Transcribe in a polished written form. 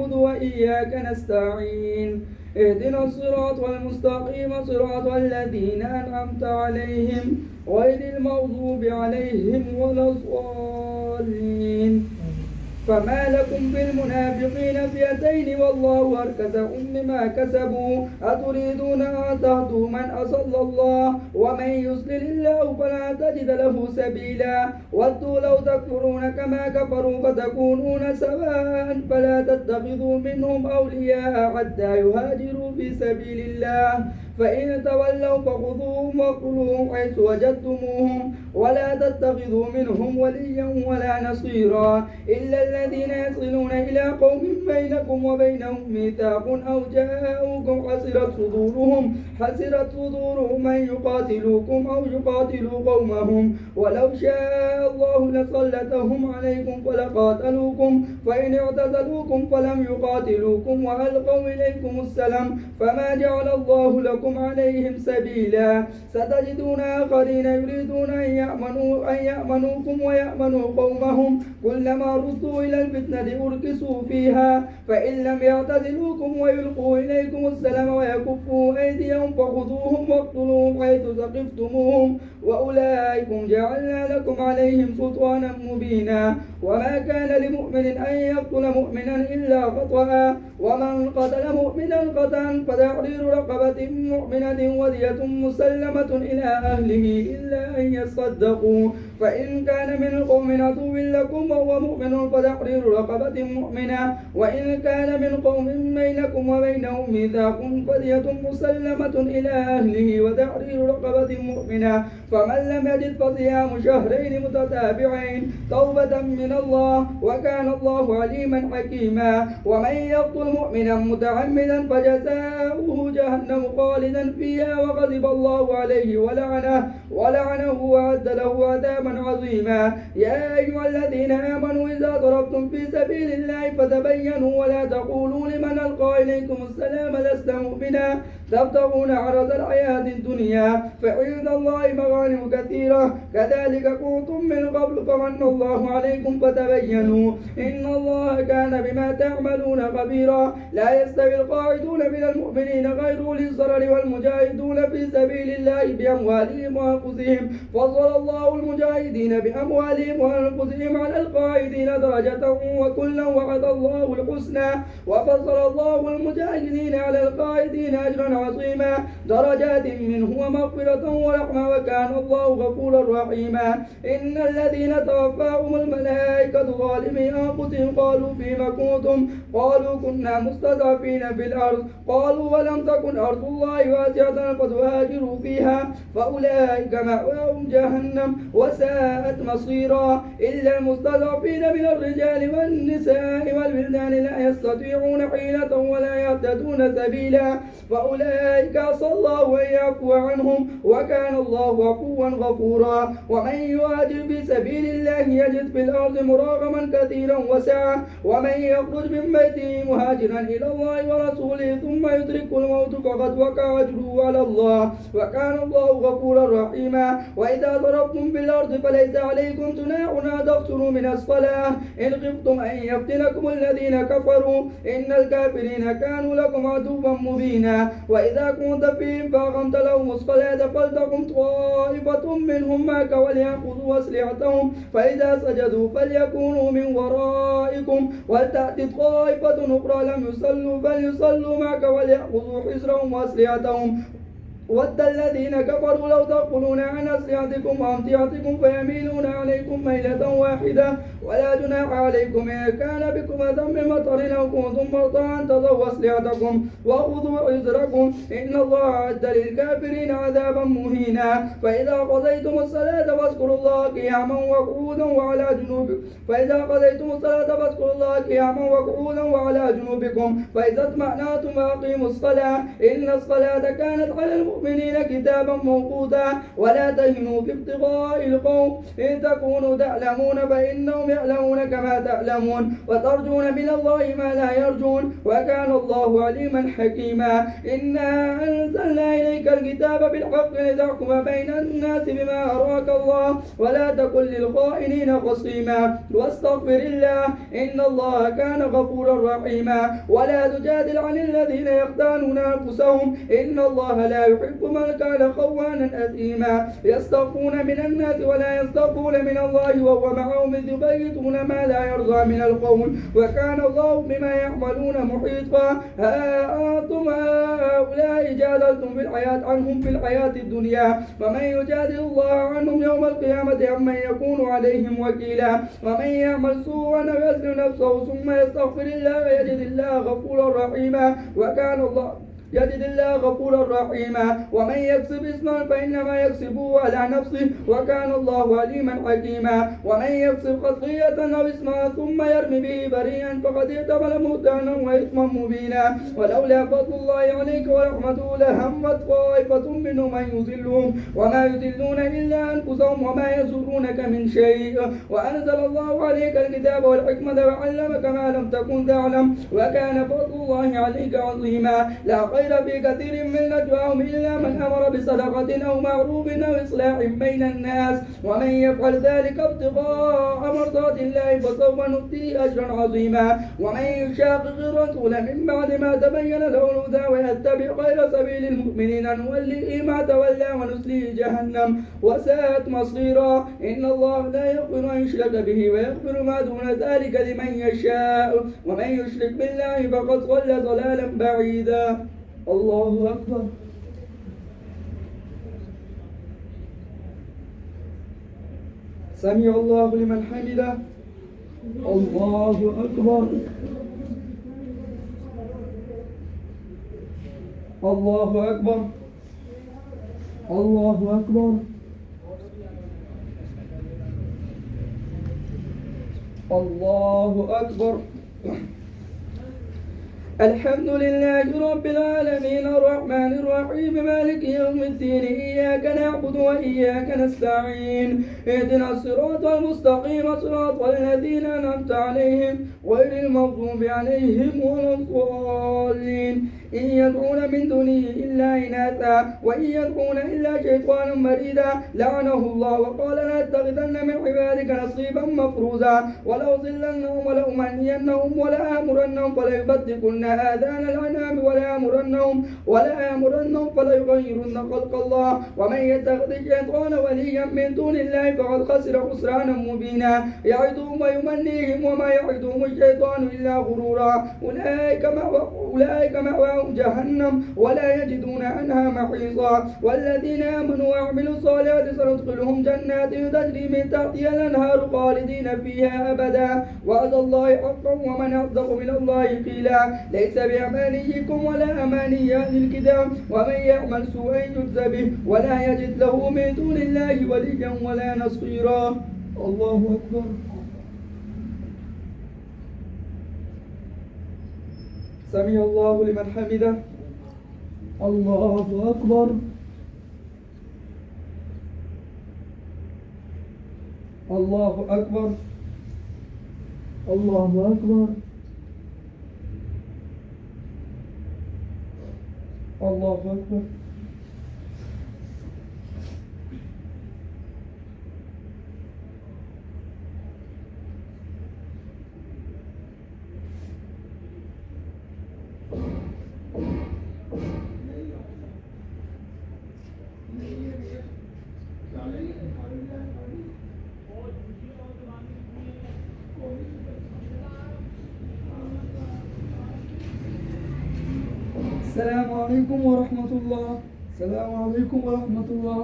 وإياك نستعين اهدنا الصراط المستقيم صراط الذين أنعمت عليهم غير المغضوب عليهم ولا الضالين. فما لكم بالمنافقين فئتين والله أركسهم بما كسبوا أتريدون أن تهدوا من أضل الله ومن يضلل الله فلا تجد له سبيلا ودوا لو تكفرون كما كفروا فتكونون سواء فلا تتخذوا منهم أولياء حتى يهاجروا في سبيل الله فإن تولوا فخذوهم واقتلوهم حيث وجدتموهم ولا تتخذوا منهم وليا ولا نصيرا إلا الذين يصلون إلى قوم بينكم وبينهم ميثاق أو جاءوكم حسرت صدورهم أن يقاتلوكم أو يقاتلوا قومهم ولو شاء الله لسلطهم عليكم فلقاتلوكم فإن اعتزلوكم فلم يقاتلوكم وألقوا إليكم السلام فما جعل الله لكم عليهم سبيلا ستجدون آخرين يريدون أن يأمنوكم ويأمنوا قومهم كلما ردوا إلى الفتنة أركسوا فيها فإن لم يعتزلوكم ويلقوا إليكم السلام ويكفوا أيديهم فخذوهم واقتلوهم حيث ثقفتموهم وأولئكم جعلنا لكم عليهم سلطانا مبينا وما كان لمؤمن أن يقتل مؤمنا إلا خطأ ومن قتل مؤمنا خطأ فتحرير رقبة مؤمنة ودية مسلمة إلى أهله إلا أن يصدقوا فإن كان من قوم عدو لكم وهو مؤمن فتحرير رقبة مؤمنة وإن كان من قوم بينكم وبينهم ميثاق فدية مسلمة إلى أهله وتحرير رقبة مؤمنة فمن لم يجد فصيام شهرين متتابعين توبة من الله وكان الله عليما حكيما ومن يقتل مؤمنا متعمدا فجزاؤه جهنم خالدا فيها وغضب الله عليه ولعنه وأعد له عذابا عظيما يا أيها الذين آمنوا إذا ضربتم في سبيل الله فتبينوا ولا تقولوا لمن ألقى إليكم السلام لست مؤمنا تبتغون عرض الحياة الدنيا فعند الله مغانم كثيرة كذلك كنتم من قبل فمن الله عليكم فتبينوا إن الله كان بما تعملون خبيرا لا يستوي القاعدون من المؤمنين غير أولي الضرر والمجاهدون في سبيل الله بأموالهم وأنفسهم فضل الله المجاهدين بأموالهم وأنفسهم على القاعدين درجة وكلا وعد الله الحسنى وفضل الله المجاهدين على القاعدين أجرا عظيما درجات منه ومغفرة ورحمة وكان الله غفورا رحيما إن الذين توفاهم الملائكة ظالمي أنفسهم قالوا فيما كنتم قالوا كنا مستضعفين في الأرض قالوا ولم تكن أرض الله واسعة فتهاجروا فيها فأولئك مأواهم جهنم وساءت مصيرا إلا المستضعفين من الرجال والنساء والولدان لا يستطيعون حيلة ولا يهتدون سبيلا فأولئك عسى الله أن يعفو عنهم وكان الله عفوا غفورا ومن يهاجر في سبيل الله يجد في الأرض مراغما كثيرا وسعة ومن يخرج من بيته مهاجرا إلى الله ورسوله ثم يدرك الموت فقد وقع أجره على الله وكان الله غفورا رحيما وإذا ضربتم في الأرض فليس عليكم جناح أن تقصروا من الصلاة إن خفتم أن يفتنكم الذين كفروا إن الكافرين كانوا لكم عدوا مبينا وإذا كنت فيهم فأقمت لهم الصلاة فلتقم طائفة منهم معك وليأخذوا أسلحتهم فإذا سجدوا فليكونوا من ورائكم ولتأتي طائفة أخرى لم يصلوا فليصلوا معك وليأخذوا حذرهم وأسلحتهم ود الذين كفروا لو تغفلون عن أسلحتكم وأمتعتكم فيميلون عليكم ميلة واحدة ولا جناح عليكم إن كان بكم أذى من مطر أو كنتم مرضى أن تضعوا أسلحتكم وخذوا حذركم إن الله أعد للكافرين عذابا مهينا فإذا قضيتم الصلاة فاذكروا الله قياما وقعودا وعلى جنوبكم فإذا اطمأننتم فأقيموا الصلاة إن الصلاة كانت على المؤمنين المؤمنين كتابا موقوتا ولا تهنوا في ابتغاء القوم إن تكونوا تعلمون فإنهم يعلمون كما تعلمون وترجون من الله ما لا يرجون وكان الله عليما حكيما إنا أنزلنا إليك الكتاب بالحق لتحكم بين الناس بما أراك الله ولا تكن للخائنين خصيما واستغفر الله إن الله كان غفورا رحيما ولا تجادل عن الذين يختانون أنفسهم إن الله لا يحب من كان خوانا أثيما يستخفون من الناس ولا يستخفون من الله وهو معهم إذ يبيتون ما لا يرضى من القول وكان الله بما يعملون محيطا ها أنتم هؤلاء جادلتم عنهم في الحياة الدنيا ومن يجادل الله عنهم يوم القيامة عمن يكون عليهم وكيلا ومن يعمل سوءا أو يظلم نفسه ثم يستغفر الله يجد الله غفورا رحيما وكان الله يجد الله غفورا رحيما ومن يكسب إثما فإنما يكسبه على نفسه وكان الله عليما حكيما ومن يكسب خطيئة أو إثما ثم يرمي به بريئا فقد احتمل بهتانا وإثما مبينا ولولا فضل الله عليك ورحمته لهمت طائفة منهم أن يضلهم وما يضلون إلا أنفسهم وما يضرونك من شيء وأنزل الله عليك الكتاب والحكمة وعلمك ما لم تكن تعلم وكان فضل الله عليك عظيما لا خير في كثير من نجواهم إلا من أمر بصدقة أو معروف أو إصلاح بين الناس ومن يفعل ذلك ابتغاء مرضات الله فسوف نؤتيه أجرا عظيما ومن يشاقق الرسول من بعد ما تبين له الهدى ويتبع غير سبيل المؤمنين نوليه ما تولى ونسليه جهنم وساءت مصيرا إن الله لا يغفر أن يشرك به ويغفر ما دون ذلك لمن يشاء ومن يشرك بالله فقد ضل ضلالا بعيدا الله أكبر سمع الله لمن حمده الله أكبر الله أكبر الله أكبر الله أكبر الحمد لله رب العالمين الرحمن الرحيم مالك يوم الدين إياك نعبد وإياك نستعين اهدنا الصراط المستقيم صراط الذين أنعمت عليهم غير المغضوب عليهم ولا الضالين إن يدعون من دونه إلا إناثا وإن يدعون إلا شيطانا مريدا لعنه الله وقال لأتخذن من عبادك نصيبا مفروضا ولأضلنهم ولأمنينهم ولآمرنهم فليبتكن آذان الأنعام ولآمرنهم فليغيرن خلق الله ومن يتخذ الشيطان وليا من دون الله فقد خسر خسرانا مبينا يعدهم ويمنيهم وما يعدهم الشيطان إلا غرورا أولئك مأواهم جهنم ولا يجدون عنها محيصا والذين آمنوا وعملوا الصالحات سندخلهم جنات تجري من تحتها الأنهار خالدين فيها أبدا وعد الله حقا ومن أصدق من الله قيلا ليس بأمانيكم ولا أماني أهل الكتاب ومن يعمل سوءا يجز به ولا يجد له من دون الله وليا ولا نصيرا الله أكبر سمع الله لمن حمده الله أكبر الله أكبر الله أكبر الله أكبر السلام عليكم ورحمة الله. السلام عليكم ورحمة الله.